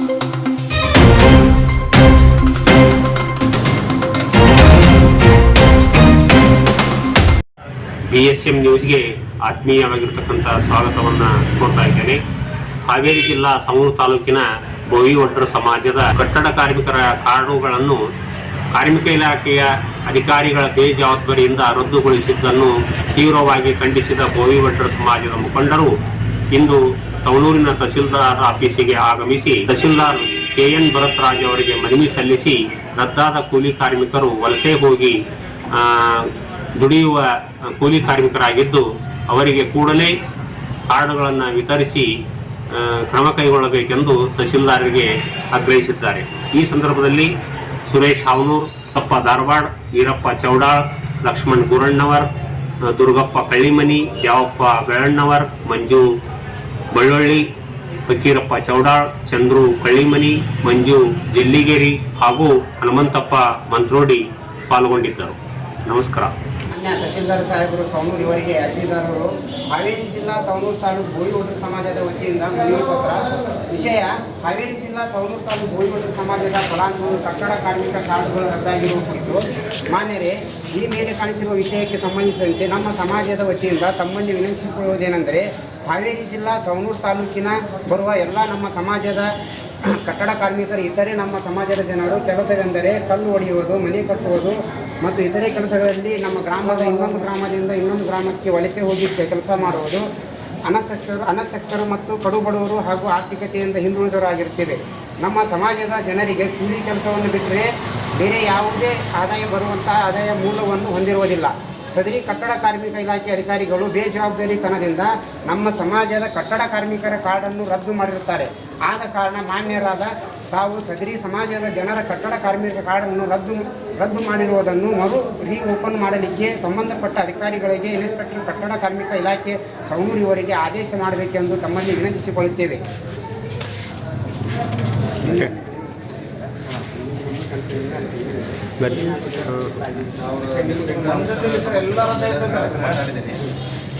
BSM ನ್ಯೂಸ್ಗೆ ಆತ್ಮೀಯವಾಗಿರ್ತಕ್ಕಂಥ ಸ್ವಾಗತವನ್ನು ಕೋರ್ತಾ ಇದ್ದೇನೆ. ಹಾವೇರಿ ಜಿಲ್ಲಾ ಸವಣೂರು ತಾಲೂಕಿನ ಬೋವಿ ಒಡ್ಡರ ಸಮಾಜದ ಕಟ್ಟಡ ಕಾರ್ಮಿಕರ ಕಾರ್ಡುಗಳನ್ನು ಕಾರ್ಮಿಕ ಇಲಾಖೆಯ ಅಧಿಕಾರಿಗಳ ಬೇಜವಾಬ್ದಾರಿಯಿಂದ ರದ್ದುಗೊಳಿಸಿದ್ದನ್ನು ತೀವ್ರವಾಗಿ ಖಂಡಿಸಿದ ಬೋವಿ ಒಡ್ಡರ ಸಮಾಜದ ಮುಖಂಡರು ಇಂದು ಸವಣೂರಿನ ತಹಸೀಲ್ದಾರ್ ಆಫೀಸಿಗೆ ಆಗಮಿಸಿ ತಹಸೀಲ್ದಾರ್ KN ಭರತ್ರಾಜ್ ಅವರಿಗೆ ಮನವಿ ಸಲ್ಲಿಸಿ ರದ್ದಾದ ಕೂಲಿ ಕಾರ್ಮಿಕರು ವಲಸೆ ಹೋಗಿ ದುಡಿಯುವ ಕೂಲಿ ಕಾರ್ಮಿಕರಾಗಿದ್ದು ಅವರಿಗೆ ಕೂಡಲೇ ಕಾರ್ಡುಗಳನ್ನು ವಿತರಿಸಿ ಕ್ರಮ ಕೈಗೊಳ್ಳಬೇಕೆಂದು ತಹಸೀಲ್ದಾರರಿಗೆ ಆಗ್ರಹಿಸಿದ್ದಾರೆ. ಈ ಸಂದರ್ಭದಲ್ಲಿ ಸುರೇಶ್ ಹಾವನೂರ್, ತಪ್ಪ ಧಾರವಾಡ, ವೀರಪ್ಪ ಚೌಡಾಳ್, ಲಕ್ಷ್ಮಣ್ ಗುರಣ್ಣವರ್, ದುರ್ಗಪ್ಪ ಕಳ್ಳಿಮನಿ, ದ್ಯಾವಪ್ಪ ಬೆಳಣ್ಣವರ್, ಮಂಜು ಬಳ್ಳೊಳ್ಳಿ, ಫಕೀರಪ್ಪ ಚೌಡಾಳ್, ಚಂದ್ರು ಕಳ್ಳಿಮನಿ, ಮಂಜು ಜಿಲ್ಲಿಗೇರಿ ಹಾಗೂ ಹನುಮಂತಪ್ಪ ಮಂತ್ರೋಡಿ ಪಾಲ್ಗೊಂಡಿದ್ದರು. ನಮಸ್ಕಾರ. ತಹಸೀಲ್ದಾರ್ ಸಾಹೇಬರು ಸವಣೂರು ಇವರಿಗೆ ಅರ್ಜಿದಾರರು ಹಾವೇರಿ ಜಿಲ್ಲಾ ಸವಣೂರು ತಾಲೂಕು ಬೋವಿ ಒಡ್ಡರ ಸಮಾಜದ ವತಿಯಿಂದ ಮನವಿ ಪತ್ರ. ವಿಷಯ: ಹಾವೇರಿ ಜಿಲ್ಲಾ ಸವಣೂರು ತಾಲೂಕು ಬೋವಿ ಒಡ್ಡರ ಸಮಾಜದ ಫಲಾನುಭವಿಗಳು ಕಟ್ಟಡ ಕಾರ್ಮಿಕ ಕಾರ್ಡುಗಳು ರದ್ದಾಗಿರುವ ಕುರಿತು ಮಾನ್ಯರೇ, ಈ ಮೇಲೆ ಕಾಣಿಸಿರುವ ವಿಷಯಕ್ಕೆ ಸಂಬಂಧಿಸಿದಂತೆ ನಮ್ಮ ಸಮಾಜದ ವತಿಯಿಂದ ತಮ್ಮಲ್ಲಿ ವಿನಂತಿಸಿಕೊಳ್ಳುವುದೇನೆಂದರೆ, ಹಾವೇರಿ ಜಿಲ್ಲಾ ಸವಣೂರು ತಾಲೂಕಿನ ಬರುವ ಎಲ್ಲ ನಮ್ಮ ಸಮಾಜದ ಕಟ್ಟಡ ಕಾರ್ಮಿಕರು ಇತರೆ ನಮ್ಮ ಸಮಾಜದ ಜನರು ಕೆಲಸವೆಂದರೆ ಕಲ್ಲು ಹೊಡೆಯುವುದು, ಮನೆ ಕಟ್ಟುವುದು ಮತ್ತು ಇತರೆ ಕೆಲಸಗಳಲ್ಲಿ ನಮ್ಮ ಗ್ರಾಮದ ಇನ್ನೊಂದು ಗ್ರಾಮದಿಂದ ಇನ್ನೊಂದು ಗ್ರಾಮಕ್ಕೆ ವಲಸೆ ಹೋಗಿ ಕೆಲಸ ಮಾಡುವುದು, ಅನಕ್ಷರರು ಮತ್ತು ಕಡುಬಡವರು ಹಾಗೂ ಆರ್ಥಿಕತೆಯಿಂದ ಹಿಂದುಳಿದವರಾಗಿರುತ್ತೇವೆ. ನಮ್ಮ ಸಮಾಜದ ಜನರಿಗೆ ಕೂಲಿ ಕೆಲಸವನ್ನು ಬಿಟ್ಟರೆ ಬೇರೆ ಯಾವುದೇ ಆದಾಯ ಬರುವಂತಹ ಆದಾಯ ಮೂಲವನ್ನು ಹೊಂದಿರುವುದಿಲ್ಲ. ಸದರಿ ಕಟ್ಟಡ ಕಾರ್ಮಿಕ ಇಲಾಖೆ ಅಧಿಕಾರಿಗಳು ಬೇಜವಾಬ್ದಾರಿತನದಿಂದ ನಮ್ಮ ಸಮಾಜದ ಕಟ್ಟಡ ಕಾರ್ಮಿಕರ ಕಾರ್ಡನ್ನು ರದ್ದು ಮಾಡಿರುತ್ತಾರೆ. ಆದ ಕಾರಣ ಮಾನ್ಯರಾದ ತಾವು ಸದರಿ ಸಮಾಜದ ಜನರ ಕಟ್ಟಡ ಕಾರ್ಮಿಕ ಕಾರ್ಡನ್ನು ರದ್ದು ಮಾಡಿರುವುದನ್ನು ಓಪನ್ ಮಾಡಲಿಕ್ಕೆ ಸಂಬಂಧಪಟ್ಟ ಅಧಿಕಾರಿಗಳಿಗೆ ಇನ್ಸ್ಪೆಕ್ಟರ್ ಕಟ್ಟಡ ಕಾರ್ಮಿಕ ಇಲಾಖೆ ಸವಣೂರು ಇವರಿಗೆ ಆದೇಶ ಮಾಡಬೇಕೆಂದು ತಮ್ಮಲ್ಲಿ ವಿನಂತಿಸಿಕೊಳ್ಳುತ್ತೇವೆ.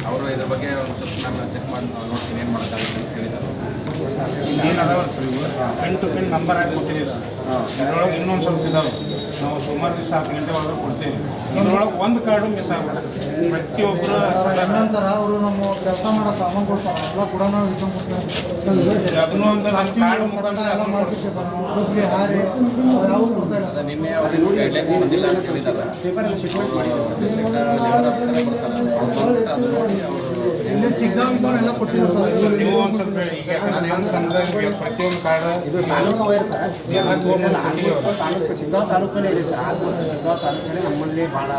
ಅವರು ಇದ್ರ ಬಗ್ಗೆ ಒಂದು ಸ್ವಲ್ಪ ನಾನು ಚೆಕ್ ಮಾಡಿ ನೋಡ್ತೀನಿ ಏನು ಮಾಡೋಕ್ಕಾಗುತ್ತೆ ಅಂತ ಹೇಳಿದ್ದಾರೆ. ಏನು ಅದಾವ ಸರ್, ಇವು ಪೆನ್ ಟು ಪೆನ್ ನಂಬರ್ ಆಗಿ ಕೊಟ್ಟಿದ್ದೀವಿ ಸರ್. ಇದರೊಳಗೆ ಇನ್ನೊಂದು ಸ್ವಲ್ಪ ಇದಾವೆ. ನಾವು ಸುಮಾರು ದಿವಸ 10 ಗಂಟೆ ಒಳಗೆ ಕೊಡ್ತೀವಿ. ಇದರೊಳಗೆ ಒಂದು ಕಾರ್ಡು ಮಿಸ್ ಆಗುತ್ತೆ. ಪ್ರತಿಯೊಬ್ಬರು ಸರ್ ಅವರು ನಮ್ಮ ಕೆಲಸ ಮಾಡೋ ಸಾಮಾನು ಕೊಡ್ತಾರೆ ಎಲ್ಲ ಕೂಡ ನಾವು ಇಟ್ಕೊಂಡು ಕೊಡ್ತೇವೆ. ಅದನ್ನೂ ಒಂದು ಕಾರ್ಡು ಮುಖಾಂತರ ಎಲ್ಲ ಮಾಡ್ತಿರ್ತೀವಿ ಸರ್. ನಾವು ಹಾರಿ ಯಾವ ಕೊಡ್ತಾರೆ. ನಿನ್ನೆ ಅವ್ರಿಗೆ ಗೈಡ್ಲೈನ್ಸ್ ಬಂದಿಲ್ಲ ಅಂತ ಹೇಳಿದ್ದಾರೆ. ಅದು ನೋಡಿ ಅವರು ಇಲ್ಲಿ ಸಿಗ್ದಾವ ಎಲ್ಲ ಕೊಟ್ಟಿದ್ದಾರೆ. ನೀವು ಒಂದು ಸ್ವಲ್ಪ ಈಗ ನನ್ನ ಸಂಘಕ್ಕೆ ಪ್ರತಿಯೊಂದು ಕಾರ್ಡು ಇದು ತಾಲೂಕು ವೈರ್ ಸರ್, ತಾಲೂಕು ಸಿಗ್ಗಾಂವ್ ತಾಲೂಕಲ್ಲೇ ಇದೆ ಸರ್. ಆಲ್ಮೋಸ್ಟ್ ಸಿಗ್ಗಾಂವ್ ತಾಲೂಕಲ್ಲೇ ನಮ್ಮಲ್ಲಿ ಭಾಳ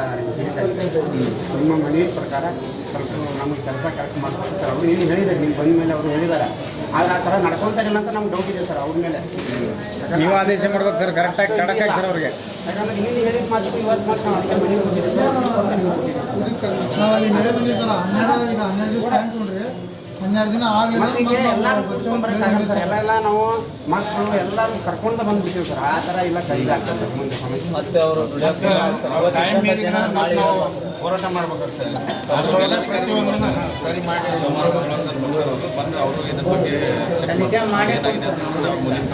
ನಿಮ್ಮ ಮನವಿ ಪ್ರಕಾರ ಸ್ವಲ್ಪ ನಮಗೆ ಕೆಲಸ ಕರೆಕ್ಟ್ ಮಾಡ್ತಾರೆ ಸರ್. ಅವರು ಏನು ಹೇಳಿದ್ದಾರೆ, ನೀವು ಬಂದ ಮೇಲೆ ಅವರು ಹೇಳಿದ್ದಾರೆ. ಆದರೆ ಆ ಥರ ನಡ್ಕೊತಾರಿಲ್ಲ ಅಂತ ನಮ್ಗೆ ಡೌಟ್ ಇದೆ ಸರ್ ಅವ್ರ ಮೇಲೆ. ನೀವು ಆದೇಶ ಮಾಡ್ಬೇಕು ಸರ್, ಕರೆಕ್ಟಾಗಿ ಕಡಕ್ಕಾಗಿ ಸರ್ ಅವ್ರಿಗೆ. ಯಾಕಂದ್ರೆ ನೀನು ಹೇಳಿದ ಮಾತು ಇವತ್ತು ಮಾತ್ರ ನಾವು ಅದಕ್ಕೆ ಮನೆಗೆ ಹೋಗಿದ್ದೀವಿ ಸರ್. ನಾವು ಅಲ್ಲಿ ನೆಲೆ ಬಂದಿದ್ದೀವಿ ಸರ್. 12 ದಿವಸ ಟೈಮ್ ತೊಗೊಂಡ್ರಿ, 12 ದಿನ ಆಗಲಿ ಎಲ್ಲರೂ ಕೂತ್ಕೊಂಡ್ಬರಕ್ಕಾಗಲ್ಲ ಸರ್. ಎಲ್ಲ ನಾವು ಮಕ್ಕಳು ಎಲ್ಲರೂ ಕರ್ಕೊಂಡು ಬಂದುಬಿಡ್ತೀವಿ ಸರ್. ಆ ಥರ ಇಲ್ಲ ಕೈಗೆ ಆಗ್ತದೆ ಮುಂದೆ ಸಮಸ್ಯೆ. ಮತ್ತೆ ಅವರು ಟೈಮ್ ಮೀರಿದ್ರೆ ನಾವು ಹೋರಾಟ ಮಾಡ್ಬೇಕಾಗ್ತದೆ. ಅದರೊಳಗೆ ಪ್ರತಿಯೊಂದನ್ನು ಸರಿ ಮಾಡಿ ಸೋಮವಾರ ಬಂದು ಅವರು ಇದ್ರ ಬಗ್ಗೆ ಚೆಕ್ ಮಾಡಿ ಏನಾಗಿದೆ ಅಂತ ನಾವು ಮುಂದಿನ